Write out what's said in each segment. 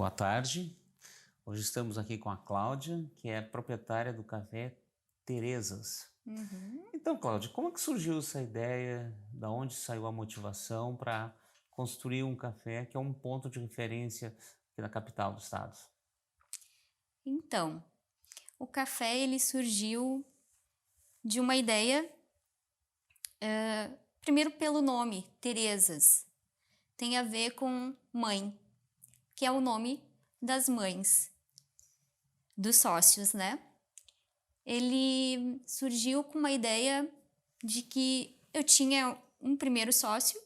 Boa tarde. Hoje estamos aqui com a Cláudia, que é proprietária do café Terezas. Uhum. Então, Cláudia, como é que surgiu essa ideia? Da onde saiu a motivação para construir um café que é um ponto de referência aqui na capital do estado? Então, o café ele surgiu de uma ideia, primeiro pelo nome, Terezas. Tem a ver com mãe, que é o nome das mães, dos sócios, né? Ele surgiu com uma ideia de que eu tinha um primeiro sócio,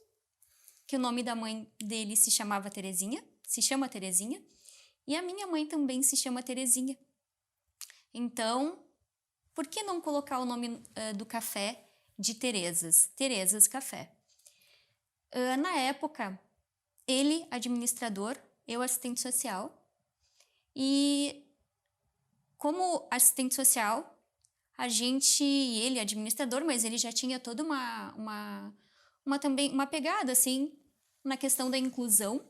que o nome da mãe dele se chamava Terezinha, se chama Terezinha, e a minha mãe também se chama Terezinha. Então, por que não colocar o nome do café de Terezas? Terezas Café. Na época, ele administrador, eu assistente social. E como assistente social, ele administrador, mas ele já tinha toda também uma pegada assim na questão da inclusão.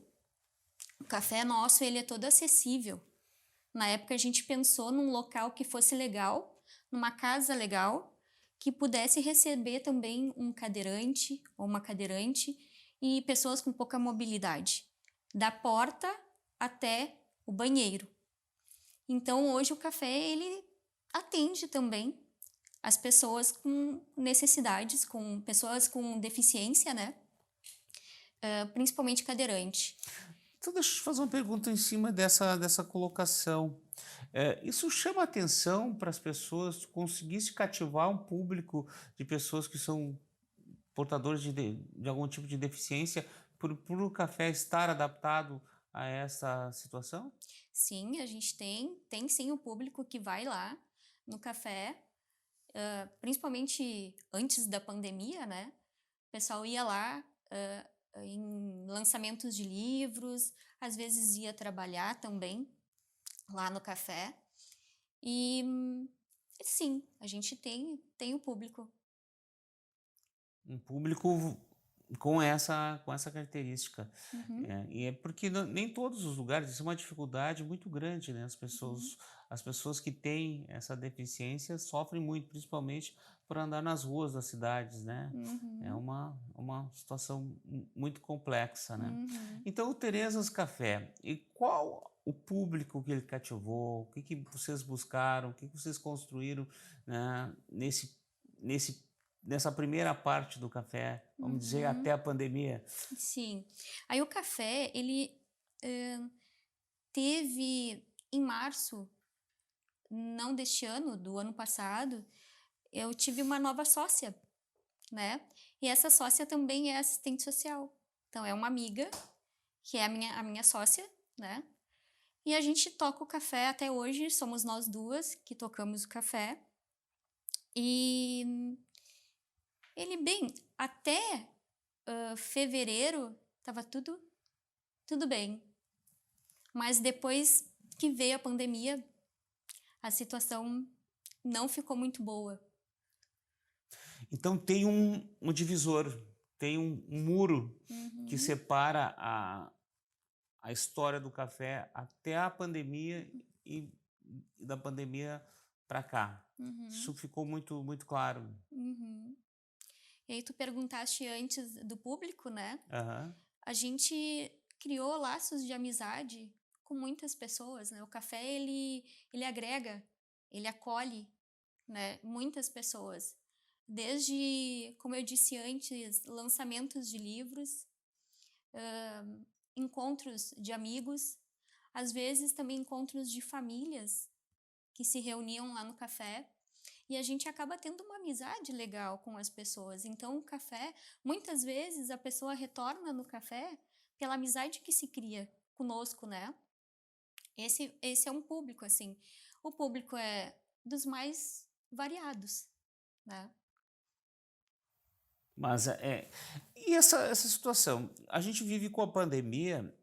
O café nosso ele é todo acessível. Na época a gente pensou num local que fosse legal, numa casa legal, que pudesse receber também um cadeirante ou uma cadeirante e pessoas com pouca mobilidade, da porta até o banheiro. Então hoje o café ele atende também as pessoas com necessidades, com pessoas com deficiência, né? Principalmente cadeirante. Então, deixa eu te fazer uma pergunta em cima dessa colocação. Isso chama atenção para as pessoas, conseguisse cativar um público de pessoas que são portadores de algum tipo de deficiência, por o café estar adaptado a essa situação? Sim, a gente tem sim o público que vai lá no café, principalmente antes da pandemia, né? O pessoal ia lá em lançamentos de livros, às vezes ia trabalhar também lá no café. E sim, a gente tem o público. Um público com essa característica. Uhum, E é porque nem todos os lugares, isso é uma dificuldade muito grande, né? As uhum, pessoas, as pessoas que têm essa deficiência sofrem muito, principalmente por andar nas ruas das cidades, né? É uhum, uma situação muito complexa, né? uhum. Então, o Terezas Café, e qual o público que ele cativou? O que que vocês buscaram? O que que vocês construíram, né, nesse nessa primeira parte do café, vamos dizer, até Uhum, a pandemia? sim. Aí o café, ele teve em março, não deste ano, do ano passado, eu tive uma nova sócia, né? E essa sócia também é assistente social. Então é uma amiga, que é a minha sócia, né? E a gente toca o café até hoje, somos nós duas que tocamos o café. E ele, bem, até fevereiro tava tudo bem. Mas depois que veio a pandemia, a situação não ficou muito boa. Então tem um divisor, tem um muro que Uhum, separa a história do café até a pandemia e da pandemia para cá. uhum, Isso ficou muito claro. uhum. E aí tu perguntaste antes do público, né? Aham. A gente criou laços de amizade com muitas pessoas, né? O café ele agrega, ele acolhe, né? Muitas pessoas. Desde, como eu disse antes, lançamentos de livros, encontros de amigos, às vezes também encontros de famílias que se reuniam lá no café e a gente acaba tendo uma amizade legal com as pessoas. Então, o café, muitas vezes a pessoa retorna no café pela amizade que se cria conosco, né? Esse é um público, assim. O público é dos mais variados, né? Mas e essa situação? A gente vive com a pandemia,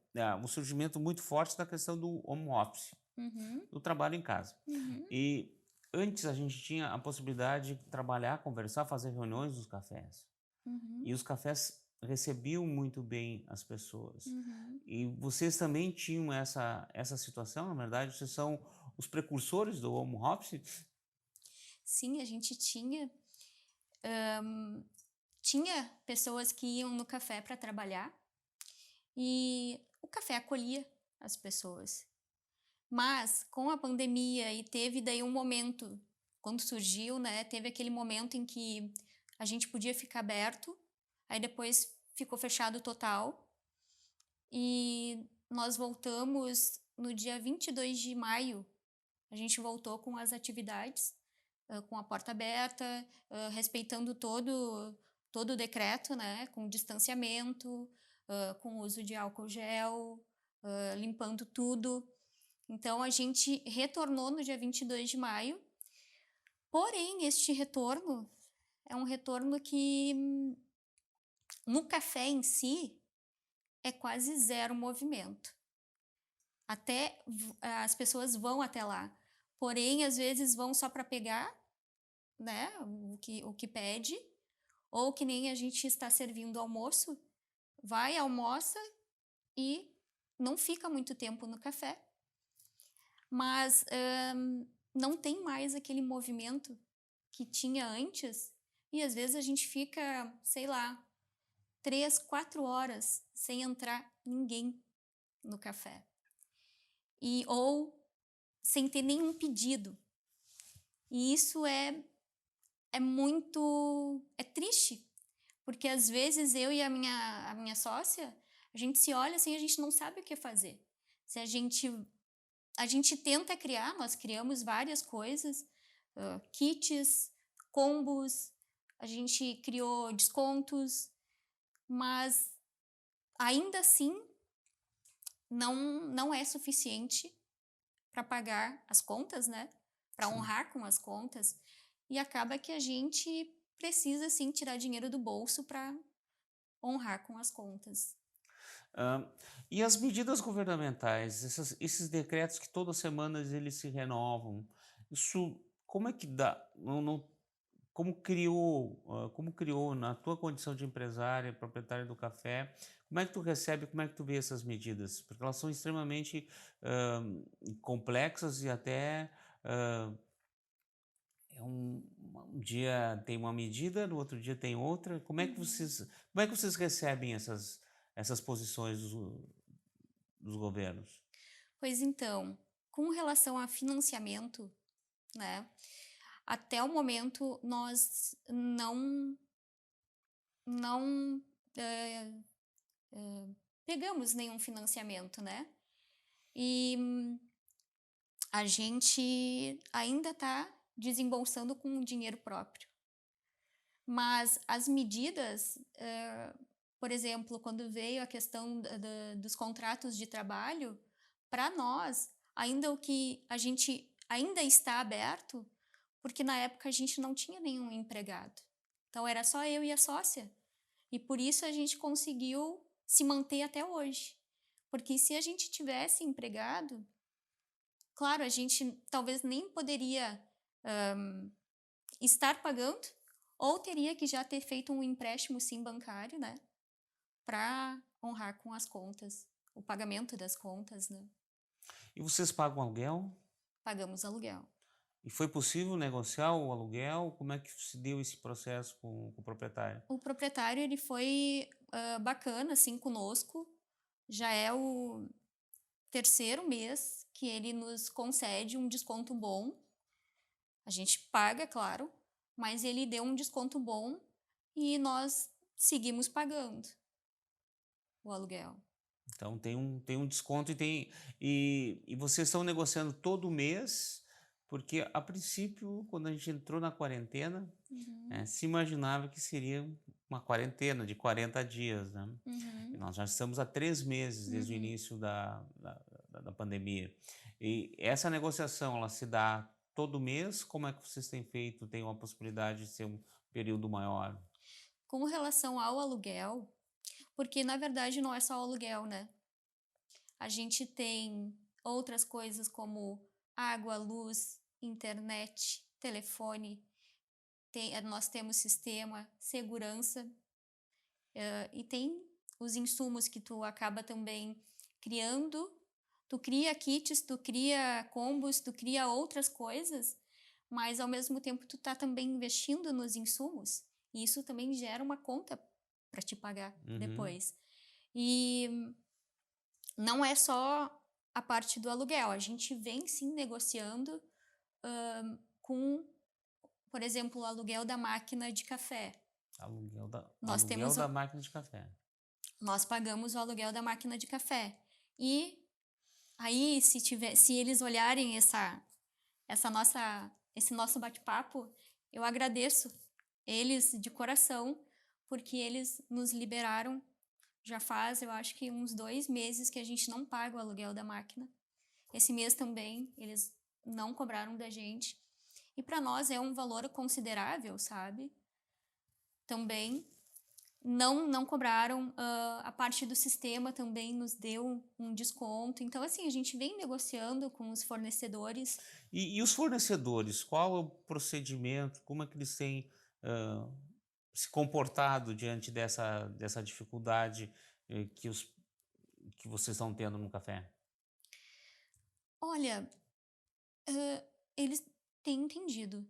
um surgimento muito forte da questão do home office, Uhum, do trabalho em casa. uhum, E antes a gente tinha a possibilidade de trabalhar, conversar, fazer reuniões nos cafés. uhum, E os cafés recebiam muito bem as pessoas. Uhum. E vocês também tinham essa situação, na verdade, vocês são os precursores do home office? Sim, a gente tinha pessoas que iam no café para trabalhar e o café acolhia as pessoas. Mas com a pandemia e teve daí um momento, quando surgiu, né, teve aquele momento em que a gente podia ficar aberto, aí depois ficou fechado total e nós voltamos no dia 22 de maio, a gente voltou com as atividades, com a porta aberta, respeitando todo o decreto, né, com distanciamento, com uso de álcool gel, limpando tudo. Então a gente retornou no dia 22 de maio, porém este retorno é um retorno que no café em si é quase zero movimento. Até as pessoas vão até lá, porém às vezes vão só para pegar, né, o que pede, ou que nem a gente está servindo almoço, vai, almoça e não fica muito tempo no café. Mas não tem mais aquele movimento que tinha antes e às vezes a gente fica, sei lá, 3, 4 horas sem entrar ninguém no café. Ou sem ter nenhum pedido. E isso é muito... é triste, porque às vezes eu e a minha sócia, a gente se olha assim, a gente não sabe o que fazer. Se a gente tenta criar, nós criamos várias coisas, kits, combos, a gente criou descontos, mas ainda assim não é suficiente para pagar as contas, né? Para Sim. honrar com as contas. E acaba que a gente precisa, sim, tirar dinheiro do bolso para honrar com as contas. Hã, e as medidas governamentais, esses decretos que todas semanas eles se renovam, isso como é que dá não como criou na tua condição de empresária, proprietária do café, como é que tu recebe, como é que tu vê essas medidas? Porque elas são extremamente, hã, complexas e até, um dia tem uma medida, no outro dia tem outra. Uhum. Como é que vocês recebem essas posições dos governos? Pois então, com relação a financiamento, né? Até o momento nós não eh, pegamos nenhum financiamento, né? E a gente ainda está desembolsando com dinheiro próprio. Mas as medidas, por exemplo, quando veio a questão dos contratos de trabalho, para nós, ainda o que a gente ainda está aberto, porque na época a gente não tinha nenhum empregado. Então era só eu e a sócia. E por isso a gente conseguiu se manter até hoje. Porque se a gente tivesse empregado, claro, a gente talvez nem poderia estar pagando, ou teria que já ter feito um empréstimo sim bancário, né, para honrar com as contas, o pagamento das contas, né. E vocês pagam aluguel? Pagamos aluguel. E foi possível negociar o aluguel? Como é que se deu esse processo com o proprietário? O proprietário ele foi, bacana, assim, conosco, já é o terceiro mês que ele nos concede um desconto bom, a gente paga, claro, mas ele deu um desconto bom e nós seguimos pagando o aluguel. Então tem um desconto e vocês estão negociando todo mês, porque a princípio, quando a gente entrou na quarentena, Uhum, se imaginava que seria uma quarentena de 40 dias, né? E uhum, nós já estamos há 3 meses desde o uhum. início da pandemia. E essa negociação, ela se dá todo mês? Como é que vocês têm feito? Tem uma possibilidade de ser um período maior? Com relação ao aluguel, porque na verdade não é só o aluguel, né? A gente tem outras coisas como água, luz, internet, telefone, nós temos sistema, segurança. E tem os insumos que tu acaba também criando. Tu cria kits, tu cria combos, tu cria outras coisas, mas ao mesmo tempo tu tá também investindo nos insumos. E isso também gera uma conta para te pagar Uhum. depois. E não é só a parte do aluguel, a gente vem sim negociando com, por exemplo, o aluguel da máquina de café. Nós Aluguel temos, da máquina de café. nós pagamos o aluguel da máquina de café. E aí, se eles olharem esse nosso bate-papo, eu agradeço eles de coração, porque eles nos liberaram. Já faz, eu acho que uns 2 meses que a gente não paga o aluguel da máquina. Esse mês também eles não cobraram da gente. E para nós é um valor considerável, sabe? Também não cobraram. A parte do sistema também nos deu um desconto. Então, assim, a gente vem negociando com os fornecedores. E os fornecedores, qual é o procedimento? Como é que eles têm ah, se comportado diante dessa dificuldade que vocês estão tendo no café? Olha, eles têm entendido.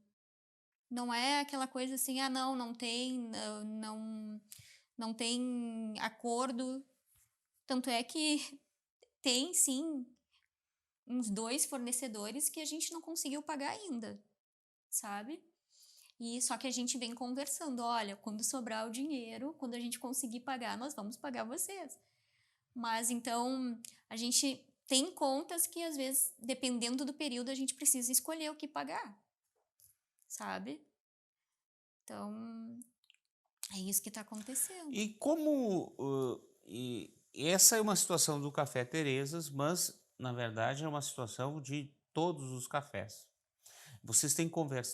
Não é aquela coisa assim, ah, não tem, não tem acordo. Tanto é que tem sim uns 2 fornecedores que a gente não conseguiu pagar ainda, sabe? E só que a gente vem conversando, olha, quando sobrar o dinheiro, quando a gente conseguir pagar, nós vamos pagar vocês. Mas então a gente tem contas que às vezes, dependendo do período, a gente precisa escolher o que pagar, sabe? Então, é isso que está acontecendo. E como essa é uma situação do Café Terezas, mas na verdade é uma situação de todos os cafés.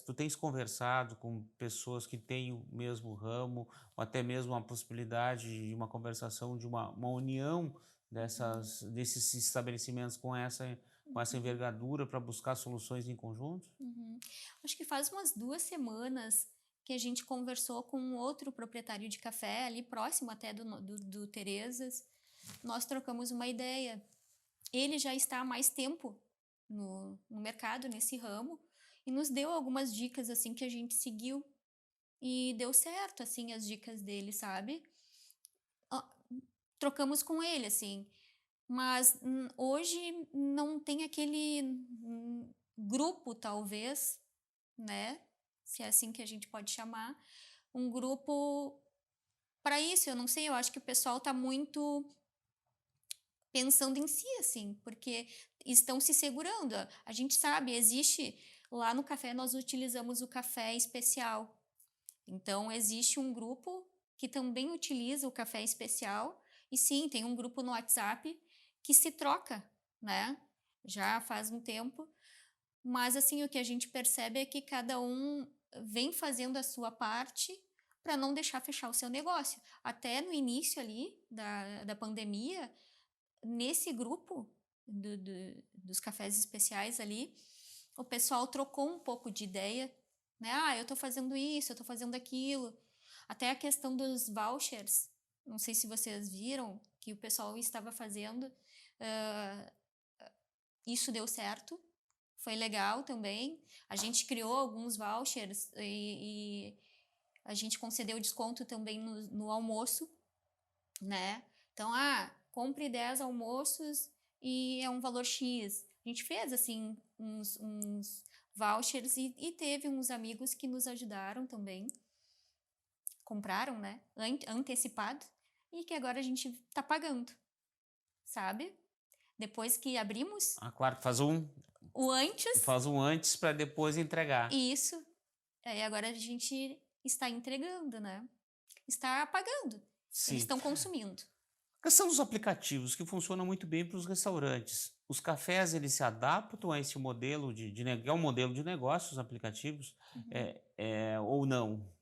Tu tens conversado com pessoas que têm o mesmo ramo, ou até mesmo a possibilidade de uma conversação, de uma união Uhum, desses estabelecimentos com essa uhum, envergadura para buscar soluções em conjunto? uhum. Acho que faz umas 2 semanas que a gente conversou com um outro proprietário de café, ali próximo até do Terezas. Nós trocamos uma ideia. Ele já está há mais tempo no mercado, nesse ramo, e nos deu algumas dicas assim que a gente seguiu e deu certo assim as dicas dele, sabe? Ó, trocamos com ele assim, mas hoje não tem aquele grupo talvez, né? Se é assim que a gente pode chamar, um grupo para isso. Eu não sei, eu acho que o pessoal está muito pensando em si, assim, porque estão se segurando. A gente sabe, existe lá no café, nós utilizamos o café especial. Então, existe um grupo que também utiliza o café especial. E sim, tem um grupo no WhatsApp que se troca, né? Já faz um tempo. Mas, assim, o que a gente percebe é que cada um vem fazendo a sua parte para não deixar fechar o seu negócio. Até no início ali da pandemia, nesse grupo dos cafés especiais ali, o pessoal trocou um pouco de ideia, né? Ah, eu tô fazendo isso, eu tô fazendo aquilo. Até a questão dos vouchers, não sei se vocês viram que o pessoal estava fazendo, ah, isso deu certo, foi legal também. A gente criou alguns vouchers e a gente concedeu desconto também no almoço, né? Então, compre 10 almoços e é um valor X. A gente fez, assim, uns vouchers e teve uns amigos que nos ajudaram também. Compraram, né? Antecipado. E que agora a gente tá pagando, sabe? Depois que abrimos Ah, claro, o antes, faz um antes para depois entregar. isso. Aí agora a gente está entregando, né? Está pagando. Eles Sim. estão consumindo. A questão dos aplicativos, que funcionam muito bem para os restaurantes. Os cafés, eles se adaptam a esse modelo é um modelo de negócio, os aplicativos, Uhum. ou não?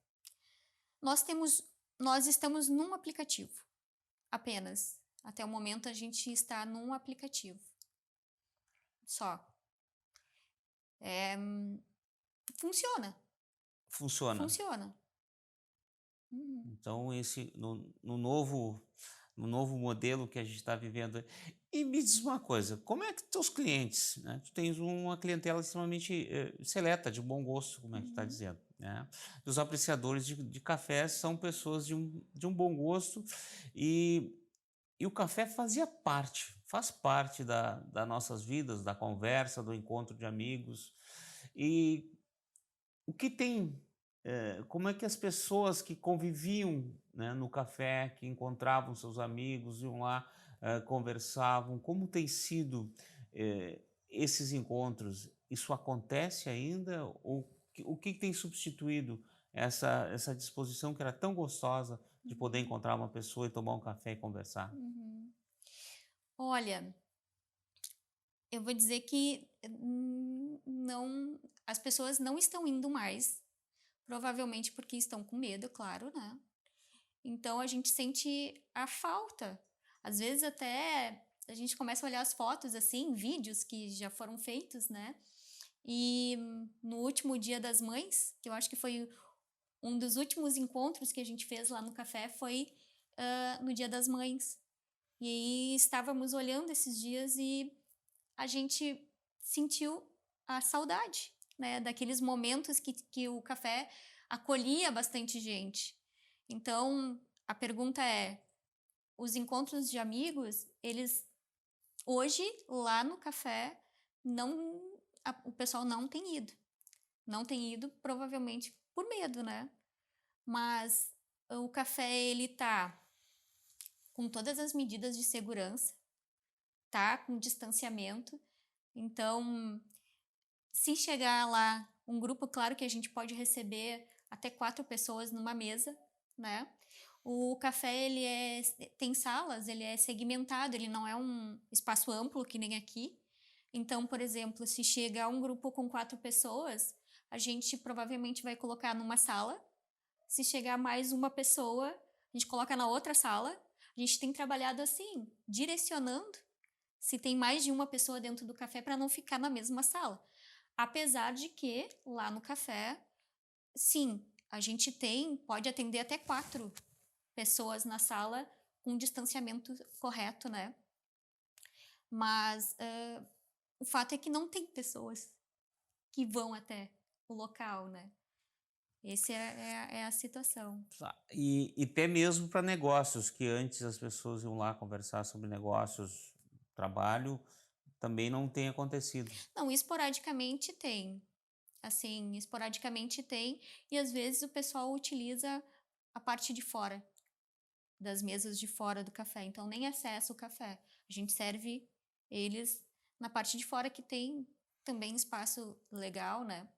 Nós temos, nós estamos num aplicativo apenas. Até o momento a gente está num aplicativo só. É, funciona, Funciona. funciona. Uhum. Então, no novo modelo que a gente está vivendo. E me diz uma coisa, como é que teus clientes, né? Tu tens uma clientela extremamente seleta, de bom gosto, como é que tu está Uhum. dizendo, né? Os apreciadores de café são pessoas de um bom gosto e, e o café faz parte das nossas vidas, da conversa, do encontro de amigos. E o que tem, como é que as pessoas que conviviam, né, no café, que encontravam seus amigos, iam lá, conversavam, como tem sido, esses encontros? Isso acontece ainda? Ou o que tem substituído essa disposição que era tão gostosa de poder Uhum. encontrar uma pessoa e tomar um café e conversar? Uhum. Olha, eu vou dizer que não, as pessoas não estão indo mais, provavelmente porque estão com medo, claro, né? Então a gente sente a falta. Às vezes até a gente começa a olhar as fotos assim, vídeos que já foram feitos, né? E no último Dia das Mães, que eu acho que foi um dos últimos encontros que a gente fez lá no café, foi no Dia das Mães. E aí estávamos olhando esses dias e a gente sentiu a saudade, né? Daqueles momentos que o café acolhia bastante gente. Então, a pergunta é: os encontros de amigos, eles hoje lá no café não o pessoal não tem ido. Não tem ido provavelmente por medo, né? Mas o café ele tá com todas as medidas de segurança, tá com distanciamento. Então, se chegar lá um grupo, claro que a gente pode receber até 4 pessoas numa mesa, né? O café tem salas, ele é segmentado, ele não é um espaço amplo que nem aqui. Então, por exemplo, se chega um grupo com 4 pessoas, a gente provavelmente vai colocar numa sala. Se chegar mais uma pessoa, a gente coloca na outra sala. A gente tem trabalhado assim, direcionando se tem mais de uma pessoa dentro do café para não ficar na mesma sala. Apesar de que lá no café, sim, a gente pode atender até 4 pessoas na sala com distanciamento correto, né? Mas o fato é que não tem pessoas que vão até o local, né? Essa é a situação. Tá. E até mesmo para negócios, que antes as pessoas iam lá conversar sobre negócios, trabalho, também não tem acontecido. Não, esporadicamente tem. Assim, esporadicamente tem. E às vezes o pessoal utiliza a parte de fora, das mesas de fora do café. Então nem acessa o café. A gente serve eles na parte de fora que tem também espaço legal, né?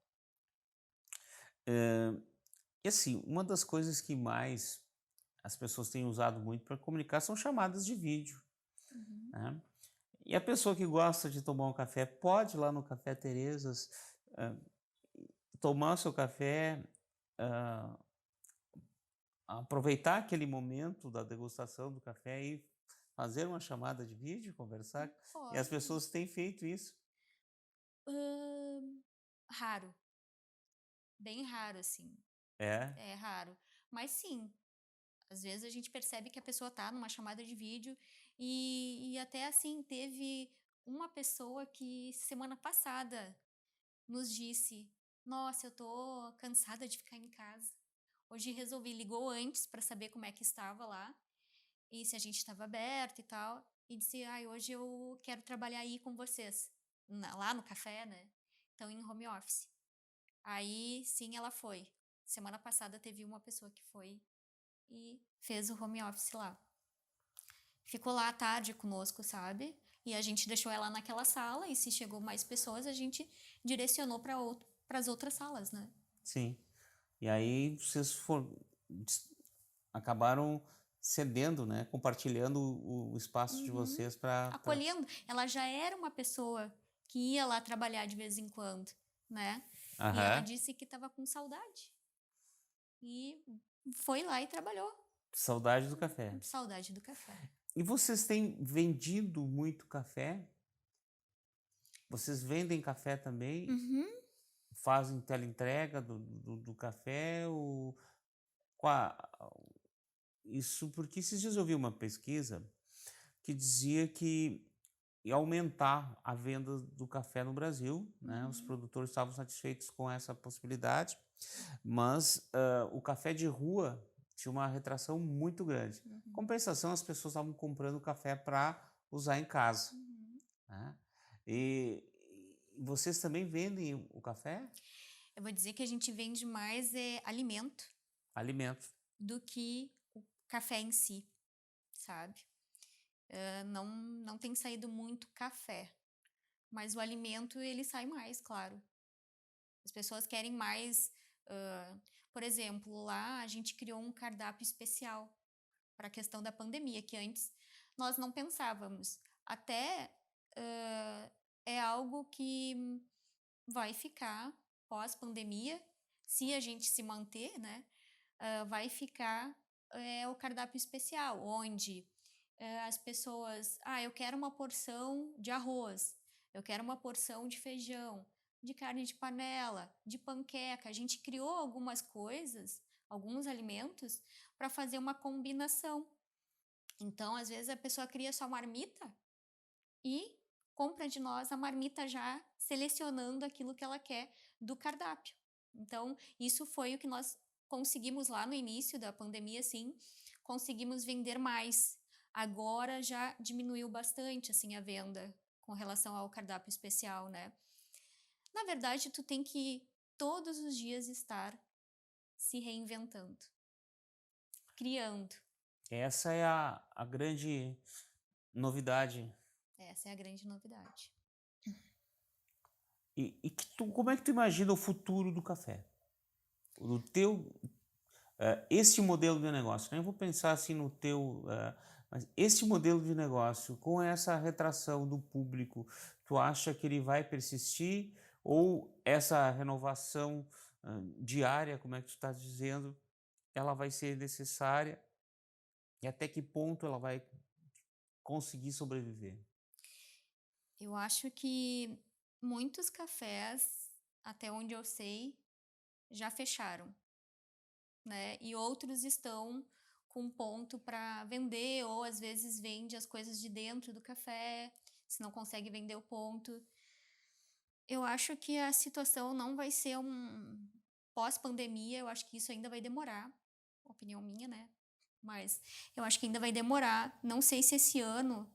E assim, uma das coisas que mais as pessoas têm usado muito para comunicar são chamadas de vídeo, Uhum. né? E a pessoa que gosta de tomar um café pode ir lá no Café Terezas, hã, tomar o seu café, hã, aproveitar aquele momento da degustação do café e fazer uma chamada de vídeo, conversar, e as Pode. pessoas têm feito isso. Raro, bem raro, assim. É. É raro. Mas sim, às vezes a gente percebe que a pessoa tá numa chamada de vídeo e até assim, teve uma pessoa que semana passada nos disse: Nossa, eu tô cansada de ficar em casa. Hoje resolvi, ligou antes para saber como é que estava lá e se a gente estava aberto e tal. E disse: Ai, hoje eu quero trabalhar aí com vocês, lá no café, né? Então, em home office. Aí sim ela foi. Semana passada teve uma pessoa que foi e fez o home office lá. Ficou lá à tarde conosco, sabe? E a gente deixou ela naquela sala e se chegou mais pessoas, a gente direcionou para as outras salas, né? Sim. E aí vocês acabaram cedendo, né, compartilhando o espaço de Uhum. vocês para. Acolhendo. Ela já era uma pessoa que ia lá trabalhar de vez em quando, né? E ela Aham. disse que estava com saudade. E foi lá e trabalhou. Saudade do café. Saudade do café. E vocês têm vendido muito café? Vocês vendem café também? Uhum. Fazem teleentrega do café? Ou qua- isso porque esses dias eu vi uma pesquisa que dizia que ia aumentar a venda do café no Brasil, né? Os Uhum, produtores estavam satisfeitos com essa possibilidade, mas o café de rua tinha uma retração muito grande. uhum, Compensação, as pessoas estavam comprando café para usar em casa, uhum. né? E, e vocês também vendem o café? Eu vou dizer que a gente vende mais alimento Alimento. do que o café em si, sabe? Não tem saído muito café, mas o alimento ele sai mais, claro. As pessoas querem mais. ah, por exemplo, lá a gente criou um cardápio especial para a questão da pandemia, que antes nós não pensávamos. Até é algo que vai ficar pós-pandemia, se a gente se manter, né? Vai ficar o cardápio especial, onde as pessoas, eu quero uma porção de arroz, eu quero uma porção de feijão, de carne de panela, de panqueca. A gente criou algumas coisas, alguns alimentos, para fazer uma combinação. Então, às vezes, a pessoa cria sua marmita e compra de nós a marmita já selecionando aquilo que ela quer do cardápio. Então, isso foi o que nós conseguimos lá no início da pandemia, sim, conseguimos vender mais. Agora já diminuiu bastante assim a venda com relação ao cardápio especial, né? Na verdade, tu tem que todos os dias estar se reinventando, criando. Essa é a grande novidade. Essa é a grande novidade. Como é que tu imagina o futuro do café? O teu, esse modelo de negócio, nem vou pensar assim no teu, mas esse modelo de negócio, com essa retração do público, tu acha que ele vai persistir ou essa renovação, diária, como é que tu está dizendo, ela vai ser necessária e até que ponto ela vai conseguir sobreviver? Eu acho que muitos cafés, até onde eu sei, já fecharam, né? E outros estão com ponto para vender, ou às vezes vende as coisas de dentro do café, se não consegue vender o ponto. Eu acho que a situação não vai ser um pós-pandemia, eu acho que isso ainda vai demorar, opinião minha, né? Mas eu acho que ainda vai demorar. Não sei se esse ano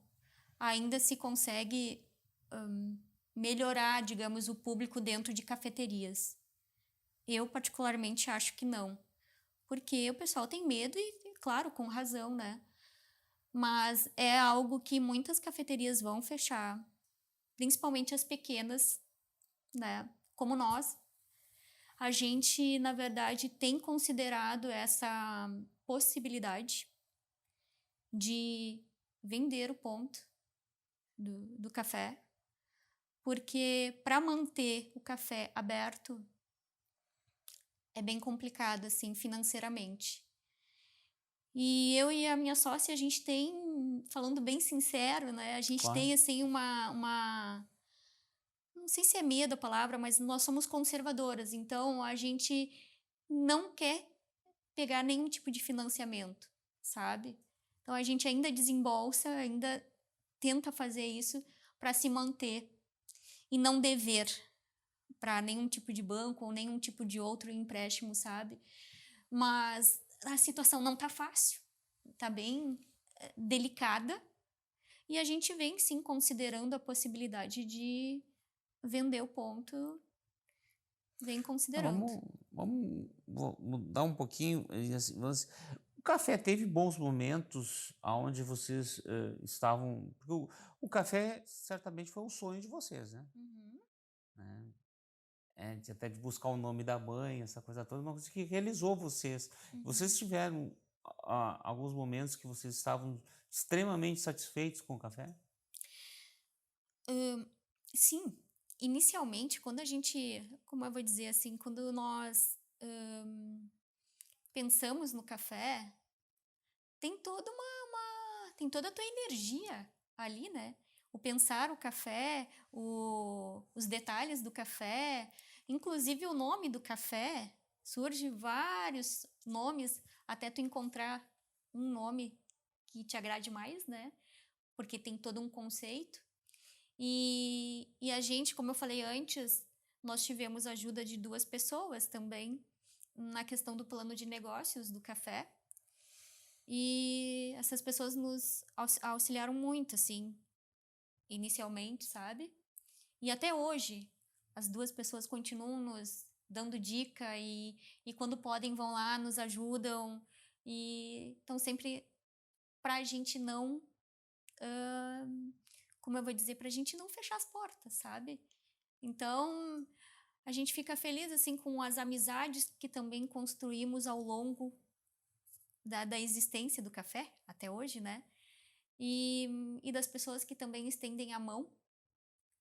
ainda se consegue melhorar, digamos, o público dentro de cafeterias. Eu, particularmente, acho que não. Porque o pessoal tem medo e, claro, com razão, né? Mas é algo que muitas cafeterias vão fechar, principalmente as pequenas, né? Como nós. A gente, na verdade, tem considerado essa possibilidade de vender o ponto do café, porque para manter o café aberto é bem complicado, assim, financeiramente. E eu e a minha sócia, a gente tem, falando bem sincero, né? A gente Claro. tem, assim, não sei se é medo a palavra, mas nós somos conservadoras. Então, a gente não quer pegar nenhum tipo de financiamento, sabe? Então, a gente ainda desembolsa, ainda tenta fazer isso para se manter e não dever para nenhum tipo de banco ou nenhum tipo de outro empréstimo, sabe? Mas a situação não tá fácil, tá bem delicada e a gente vem sim considerando a possibilidade de vender o ponto, vem Ah, considerando. vamos mudar um pouquinho. O café teve bons momentos onde vocês estavam. Porque o café certamente foi um sonho de vocês, né? Uhum, Né? Até de buscar o nome da mãe, essa coisa toda, uma coisa que realizou vocês. Vocês uhum. tiveram alguns momentos que vocês estavam extremamente satisfeitos com o café? Sim, inicialmente, quando a gente, como eu vou dizer assim, quando nós pensamos no café, tem tem toda a tua energia ali, né? O pensar o café, os detalhes do café, inclusive o nome do café. Surge vários nomes até tu encontrar um nome que te agrade mais, né? Porque tem todo um conceito. E a gente, como eu falei antes, nós tivemos a ajuda de 2 pessoas também na questão do plano de negócios do café. E essas pessoas nos auxiliaram muito, assim, inicialmente, sabe? E até hoje, as 2 pessoas continuam nos dando dica e quando podem vão lá, nos ajudam e estão sempre para a gente não, como eu vou dizer, para a gente não fechar as portas, sabe? Então, a gente fica feliz assim com as amizades que também construímos ao longo da existência do café, até hoje, né? E das pessoas que também estendem a mão,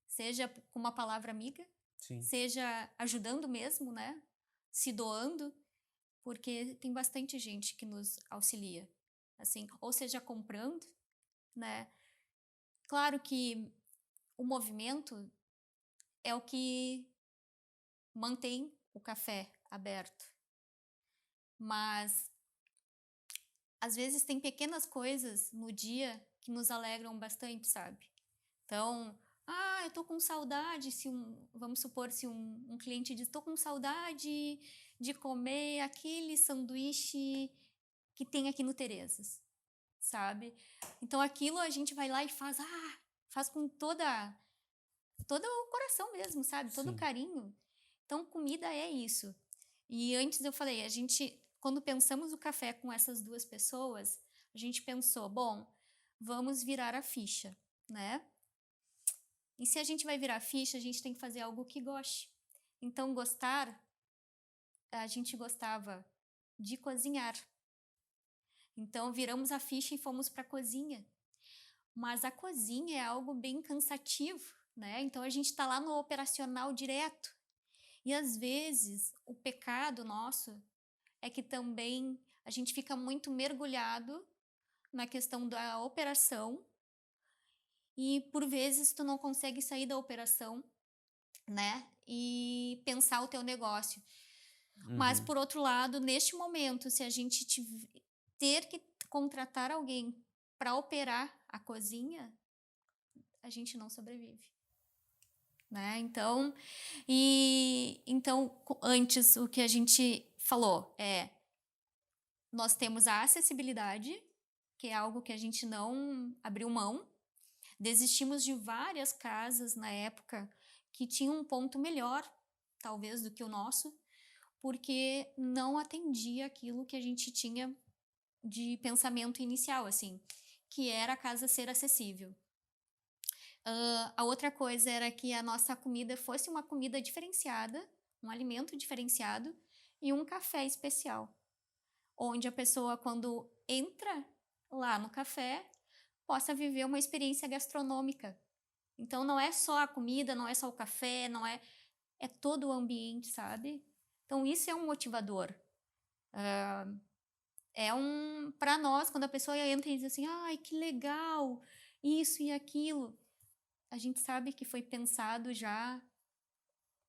seja com uma palavra amiga, Sim. seja ajudando mesmo, né? Se doando, porque tem bastante gente que nos auxilia, assim, ou seja, comprando, né? Claro que o movimento é o que mantém o café aberto, mas às vezes tem pequenas coisas no dia que nos alegram bastante, sabe? Então, eu tô com saudade, vamos supor, se um cliente diz, tô com saudade de comer aquele sanduíche que tem aqui no Terezas, sabe? Então aquilo a gente vai lá e faz com todo o coração mesmo, sabe? Todo o Sim. carinho. Então comida é isso. E antes eu falei, a gente, quando pensamos o café com essas 2 pessoas, a gente pensou, bom, vamos virar a ficha, né? E se a gente vai virar a ficha, a gente tem que fazer algo que goste. Então, a gente gostava de cozinhar. Então, viramos a ficha e fomos para a cozinha. Mas a cozinha é algo bem cansativo, né? Então, a gente está lá no operacional direto. E às vezes, o pecado nosso é que também a gente fica muito mergulhado na questão da operação e por vezes tu não consegue sair da operação, né? E pensar o teu negócio. Mas Uhum. por outro lado, neste momento, se a gente ter que contratar alguém para operar a cozinha, a gente não sobrevive, né? Então antes o que a gente falou é nós temos a acessibilidade, que é algo que a gente não abriu mão. Desistimos de várias casas na época que tinham um ponto melhor, talvez, do que o nosso, porque não atendia aquilo que a gente tinha de pensamento inicial, assim, que era a casa ser acessível. A outra coisa era que a nossa comida fosse uma comida diferenciada, um alimento diferenciado e um café especial, onde a pessoa, quando entra lá no café, possa viver uma experiência gastronômica. Então, não é só a comida, não é só o café, não é... É todo o ambiente, sabe? Então, isso é um motivador. Para nós, quando a pessoa entra e diz assim, ai, que legal, isso e aquilo, a gente sabe que foi pensado já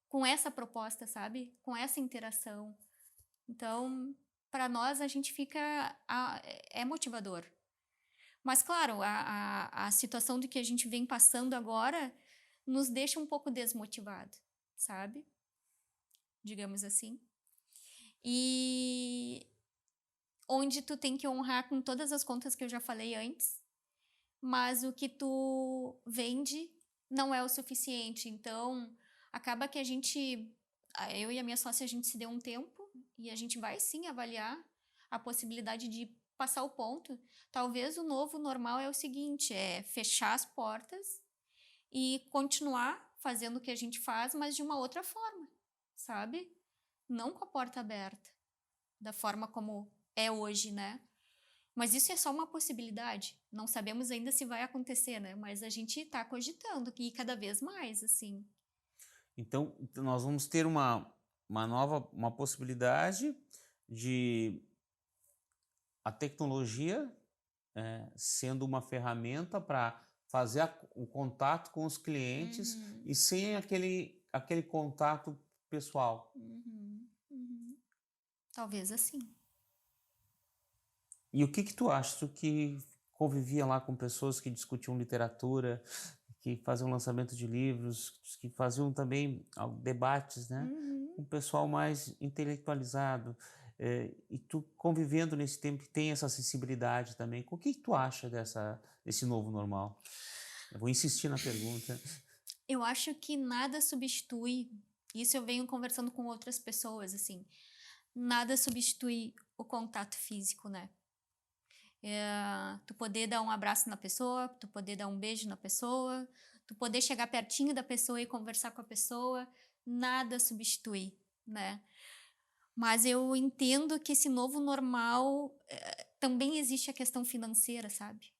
com essa proposta, sabe? Com essa interação. Então, para nós, a gente fica. É motivador. Mas, claro, a situação do que a gente vem passando agora nos deixa um pouco desmotivado, sabe? Digamos assim. E onde tu tem que honrar com todas as contas que eu já falei antes, mas o que tu vende não é o suficiente. Então, acaba que eu e a minha sócia, a gente se deu um tempo e a gente vai sim avaliar a possibilidade de passar o ponto. Talvez o novo normal é o seguinte, é fechar as portas e continuar fazendo o que a gente faz, mas de uma outra forma, sabe? Não com a porta aberta, da forma como é hoje, né? Mas isso é só uma possibilidade. Não sabemos ainda se vai acontecer, né? Mas a gente está cogitando que cada vez mais, assim. Então, nós vamos ter uma possibilidade de a tecnologia sendo uma ferramenta para fazer o contato com os clientes Uhum, e sem aquele contato pessoal. uhum, uhum. Talvez assim. E o que tu acha? Tu que convivia lá com pessoas que discutiam literatura, que faziam lançamento de livros, que faziam também debates, né? Uhum. Um pessoal mais intelectualizado, e tu convivendo nesse tempo que tem essa sensibilidade também, o que tu acha desse novo normal? Eu vou insistir na pergunta. Eu acho que nada substitui, isso eu venho conversando com outras pessoas, assim, nada substitui o contato físico, né? Tu poder dar um abraço na pessoa, tu poder dar um beijo na pessoa, tu poder chegar pertinho da pessoa e conversar com a pessoa, nada substitui, né? Mas eu entendo que esse novo normal também existe a questão financeira, sabe?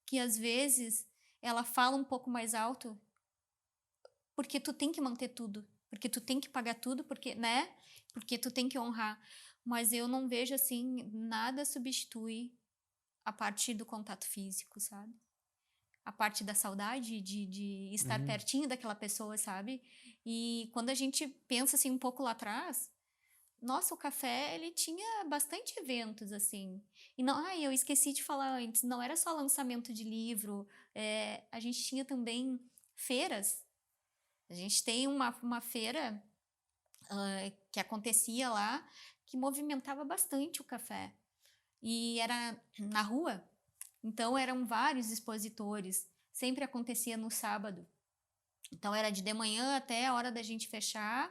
Que às vezes ela fala um pouco mais alto porque tu tem que manter tudo, porque tu tem que pagar tudo, porque, né? Porque tu tem que honrar. Mas eu não vejo assim, nada substitui a parte do contato físico, sabe? A parte da saudade de estar Uhum. pertinho daquela pessoa, sabe? E quando a gente pensa assim um pouco lá atrás, nossa, o café ele tinha bastante eventos assim. E não, eu esqueci de falar antes, não era só lançamento de livro, a gente tinha também feiras. A gente tem uma feira que acontecia lá que movimentava bastante o café. E era na rua, então eram vários expositores, sempre acontecia no sábado. Então era de manhã até a hora da gente fechar,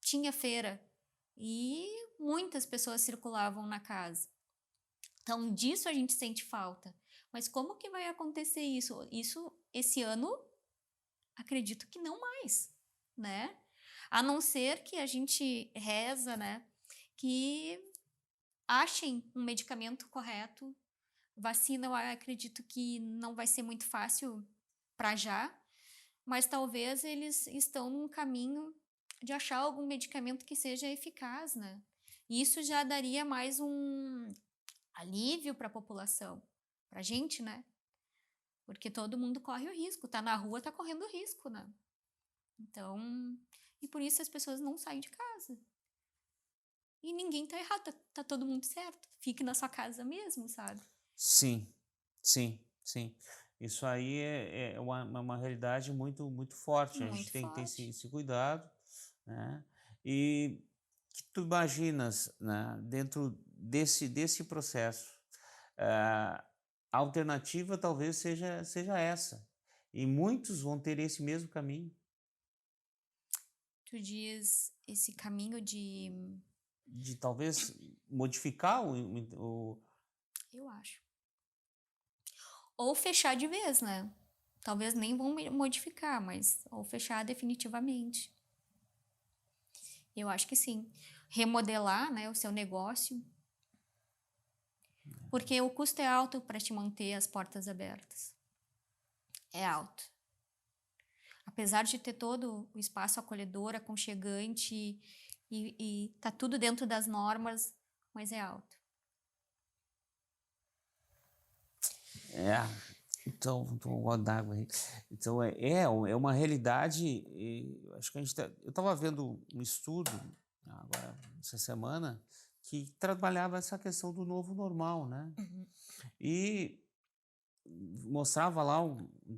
tinha feira e muitas pessoas circulavam na casa. Então disso a gente sente falta. Mas como que vai acontecer isso? Isso esse ano, acredito que não mais, né? A não ser que a gente reza, né? Que achem um medicamento correto. Vacina, eu acredito que não vai ser muito fácil para já, mas talvez eles estão num caminho de achar algum medicamento que seja eficaz, né? E isso já daria mais um alívio para a população, para a gente, né? Porque todo mundo corre o risco, tá na rua, tá correndo risco, né? Então, e por isso as pessoas não saem de casa. E ninguém tá errado, tá todo mundo certo. Fique na sua casa mesmo, sabe? Sim, sim, sim. Isso aí é uma realidade muito, muito forte. A gente Muito tem que ter forte. esse cuidado, né? E que tu imaginas, né, dentro desse processo, a alternativa talvez seja essa. E muitos vão ter esse mesmo caminho Tu diz esse caminho de. de talvez modificar Eu acho. Ou fechar de vez, né? Talvez nem vão modificar, mas ou fechar definitivamente. Eu acho que sim. Remodelar, né, o seu negócio, porque o custo é alto para te manter as portas abertas. É alto. Apesar de ter todo o espaço acolhedor, aconchegante e tá tudo dentro das normas, mas é alto. é. Então, tô um gole d'água aí. Então, é uma realidade, e acho que eu estava vendo um estudo, agora, essa semana, que trabalhava essa questão do novo normal, né? Uhum. E mostrava lá,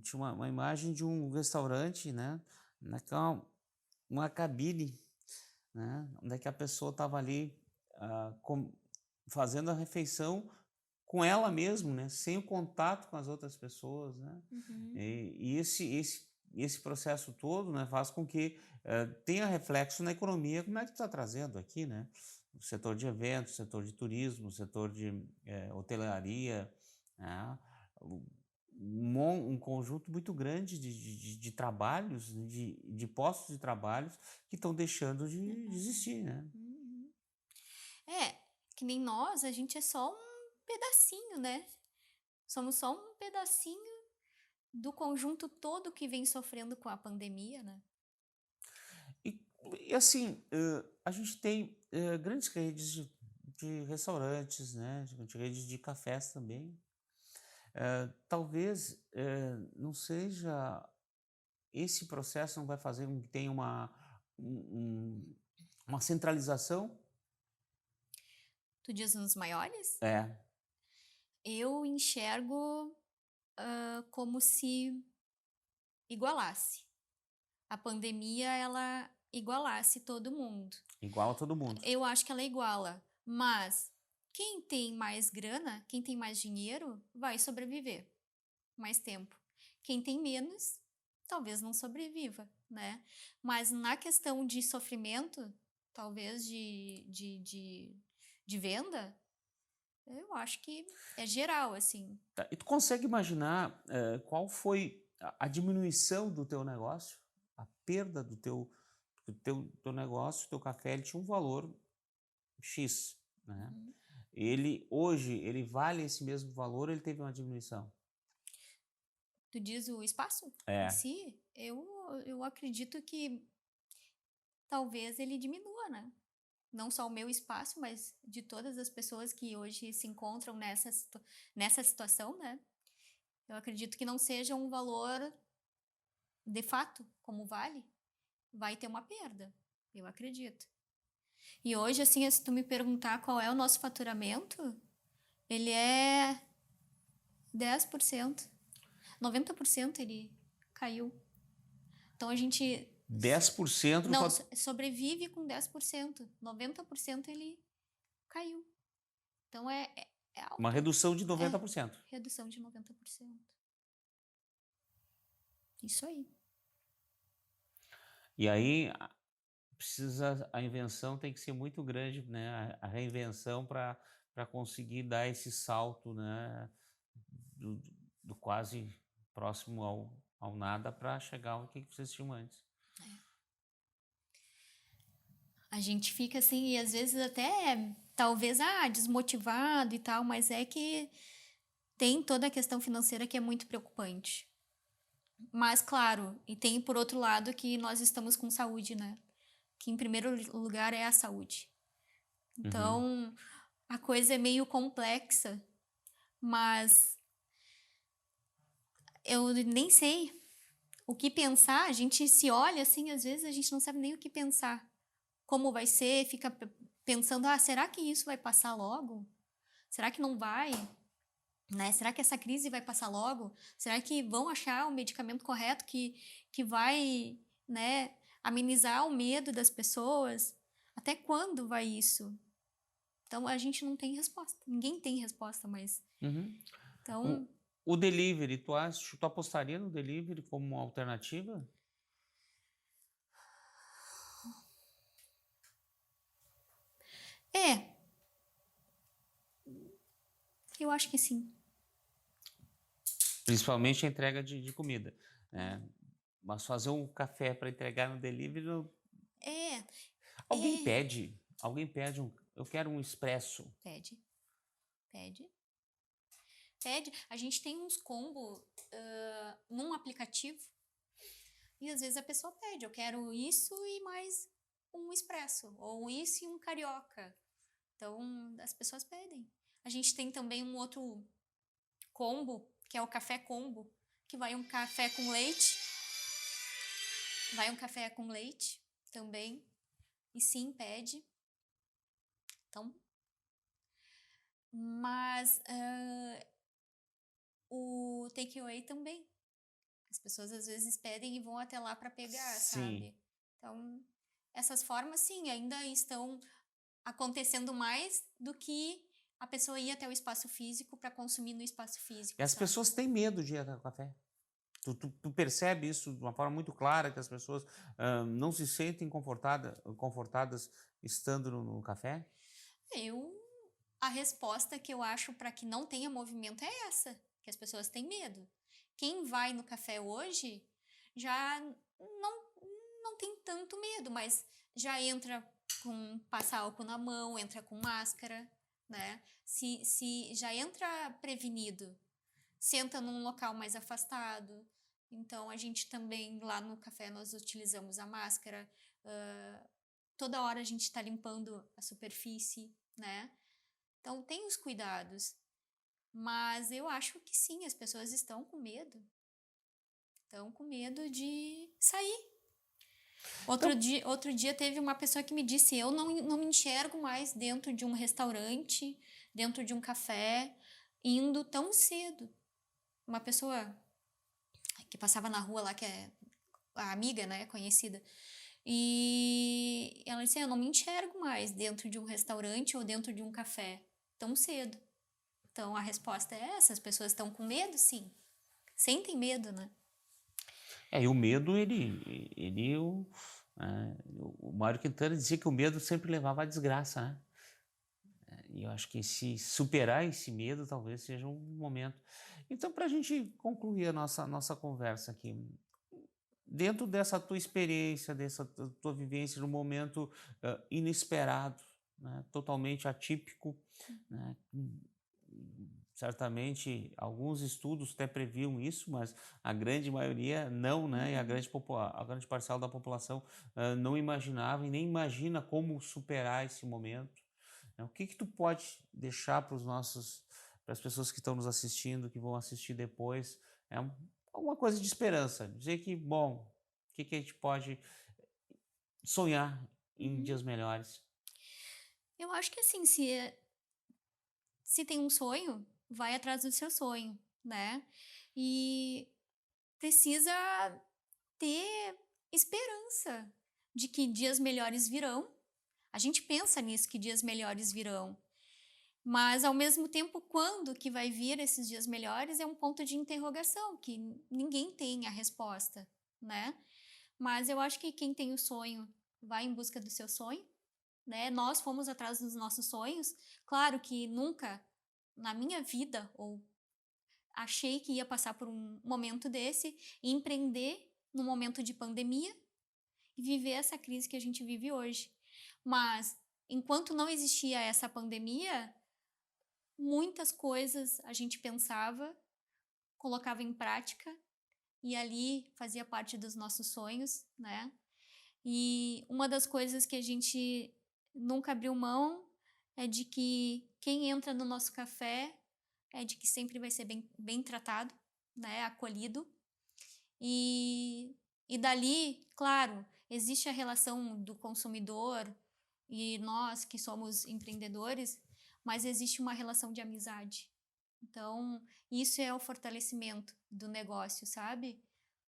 tinha uma imagem de um restaurante, né? Naquela, uma cabine, né? Onde é que a pessoa estava ali fazendo a refeição com ela mesmo, né? Sem o contato com as outras pessoas, né? Uhum. E esse processo todo, né, faz com que tenha reflexo na economia, como é que tu está trazendo aqui, né? O setor de eventos, o setor de turismo, o setor de hotelaria, né? Um um conjunto muito grande de trabalhos, de postos de trabalhos que estão deixando de existir, né? Uhum. É, que nem nós, a gente é só um pedacinho, né? Somos só um pedacinho do conjunto todo que vem sofrendo com a pandemia, né? E, e assim, a gente tem grandes redes de restaurantes, né? De redes de cafés também. Talvez não seja esse processo não vai fazer com que tenha um- uma centralização, Tu diz nos maiores? É. Eu enxergo como se igualasse. A pandemia, ela igualasse todo mundo. Igual a todo mundo. Eu acho que ela iguala, mas quem tem mais grana, quem tem mais dinheiro, vai sobreviver mais tempo. Quem tem menos, talvez não sobreviva, né? Mas na questão de sofrimento, talvez de venda, eu acho que é geral, assim. Tá, e tu consegue imaginar qual foi a diminuição do teu negócio? A perda do teu negócio, teu café, ele tinha um valor X, né? Uhum. Hoje, ele vale esse mesmo valor, ele teve uma diminuição? Tu diz o espaço em É. si? Eu acredito que talvez ele diminua, né? Não só o meu espaço, mas de todas as pessoas que hoje se encontram nessa situação, né? Eu acredito que não seja um valor de fato como vale, vai ter uma perda, eu acredito. E hoje, assim, se tu me perguntar qual é o nosso faturamento, ele é 10%, 90% ele caiu. Então a gente 10% do não fato. sobrevive com 10%, 90% ele caiu. Então é Uma alto. redução de É, 90%. redução de 90%. Isso aí. E aí a invenção tem que ser muito grande, né? A reinvenção para conseguir dar esse salto, né? Do, do quase próximo ao nada para chegar ao que vocês tinham antes. A gente fica assim, e às vezes até, talvez, desmotivado e tal, mas é que tem toda a questão financeira que é muito preocupante. Mas, claro, e tem por outro lado que nós estamos com saúde, né? Que em primeiro lugar é a saúde. Uhum. Então, a coisa é meio complexa, mas eu nem sei o que pensar. A gente se olha assim, às vezes a gente não sabe nem o que pensar. Como vai ser, fica pensando, será que isso vai passar logo? Será que não vai? Né? Será que essa crise vai passar logo? Será que vão achar o medicamento correto que vai, né, amenizar o medo das pessoas? Até quando vai isso? Então a gente não tem resposta. Ninguém tem resposta, mas Uhum. então O delivery, tu apostaria no delivery como uma alternativa? é, eu acho que sim. Principalmente a entrega de comida, né? Mas fazer um café para entregar no delivery, É, alguém é. pede, eu quero um expresso. Pede, pede, pede. A gente tem uns combo num aplicativo e às vezes a pessoa pede, eu quero isso e mais um expresso, ou isso e um carioca. Então, as pessoas pedem. A gente tem também um outro combo, que é o café combo, que vai um café com leite, vai um café com leite também, e sim, pede. Então, mas o takeaway também. As pessoas às vezes pedem e vão até lá para pegar, Sim. sabe? Então, essas formas, sim, ainda estão acontecendo mais do que a pessoa ir até o espaço físico para consumir no espaço físico, E as sabe? pessoas têm medo de ir até o café. Tu percebe isso de uma forma muito clara, que as pessoas não se sentem confortadas estando no café? Eu, a resposta que eu acho para que não tenha movimento é essa, que as pessoas têm medo. Quem vai no café hoje já não tem tanto medo, mas já entra com passar álcool na mão, entra com máscara, né? Se já entra prevenido, senta num local mais afastado. Então, a gente também, lá no café, nós utilizamos a máscara. Toda hora a gente está limpando a superfície, né? Então, tem os cuidados. Mas eu acho que sim, as pessoas estão com medo. Estão com medo de sair. Então, Outro dia teve uma pessoa que me disse, eu não me enxergo mais dentro de um restaurante, dentro de um café, indo tão cedo. Uma pessoa que passava na rua lá, que é a amiga, né, conhecida. E ela disse, eu não me enxergo mais dentro de um restaurante ou dentro de um café tão cedo. Então a resposta é essa, as pessoas estão com medo, sim. Sentem medo, né? e o medo, o Mário Quintana dizia que o medo sempre levava à desgraça, né? E eu acho que se superar esse medo talvez seja um momento. Então, para a gente concluir a nossa conversa aqui, dentro dessa tua experiência, dessa tua vivência num momento inesperado, né, totalmente atípico, né, certamente alguns estudos até previam isso, mas a grande maioria não, né? E a grande parcela da população não imaginava e nem imagina como superar esse momento. Né? O que que tu pode deixar para as pessoas que estão nos assistindo, que vão assistir depois, alguma coisa de esperança, dizer que, bom, o que que a gente pode sonhar em Uhum. dias melhores? Eu acho que assim, se tem um sonho, vai atrás do seu sonho, né? E precisa ter esperança de que dias melhores virão. A gente pensa nisso, que dias melhores virão. Mas, ao mesmo tempo, quando que vai vir esses dias melhores é um ponto de interrogação, que ninguém tem a resposta, né? Mas eu acho que quem tem o sonho vai em busca do seu sonho, né? Nós fomos atrás dos nossos sonhos. Claro que nunca na minha vida ou achei que ia passar por um momento desse e empreender no momento de pandemia e viver essa crise que a gente vive hoje. Mas enquanto não existia essa pandemia, muitas coisas a gente pensava, colocava em prática e ali fazia parte dos nossos sonhos, né? E uma das coisas que a gente nunca abriu mão é de que quem entra no nosso café é de que sempre vai ser bem tratado, né? Acolhido. E dali, claro, existe a relação do consumidor e nós que somos empreendedores, mas existe uma relação de amizade. Então, isso é o fortalecimento do negócio, sabe?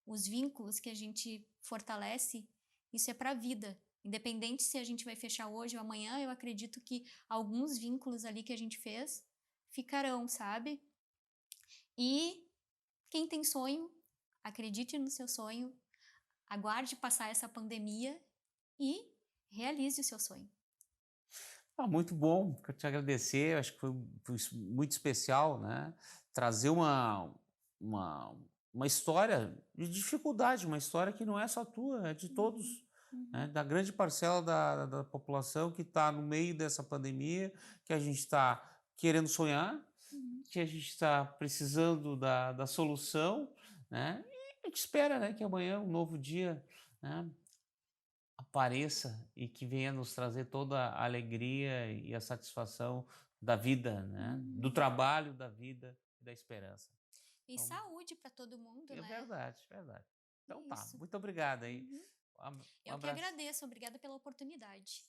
Os vínculos que a gente fortalece, isso é para a vida. Independente se a gente vai fechar hoje ou amanhã, eu acredito que alguns vínculos ali que a gente fez ficarão, sabe? E quem tem sonho, acredite no seu sonho, aguarde passar essa pandemia e realize o seu sonho. Muito bom, quero te agradecer, acho que foi muito especial, né? Trazer uma, uma história de dificuldade, uma história que não é só tua, é de Uhum, todos, né? uhum, Da grande parcela da população que está no meio dessa pandemia, que a gente está querendo sonhar, uhum. que a gente está precisando da solução, né? E a gente espera, né, que amanhã, um novo dia, né, apareça e que venha nos trazer toda a alegria e a satisfação da vida, né? Do Uhum. trabalho, da vida e da esperança. E Então, saúde para todo mundo, é né? verdade, verdade. Então tá, Isso. muito obrigado aí. Uhum. Um Eu que abraço. agradeço, obrigada pela oportunidade.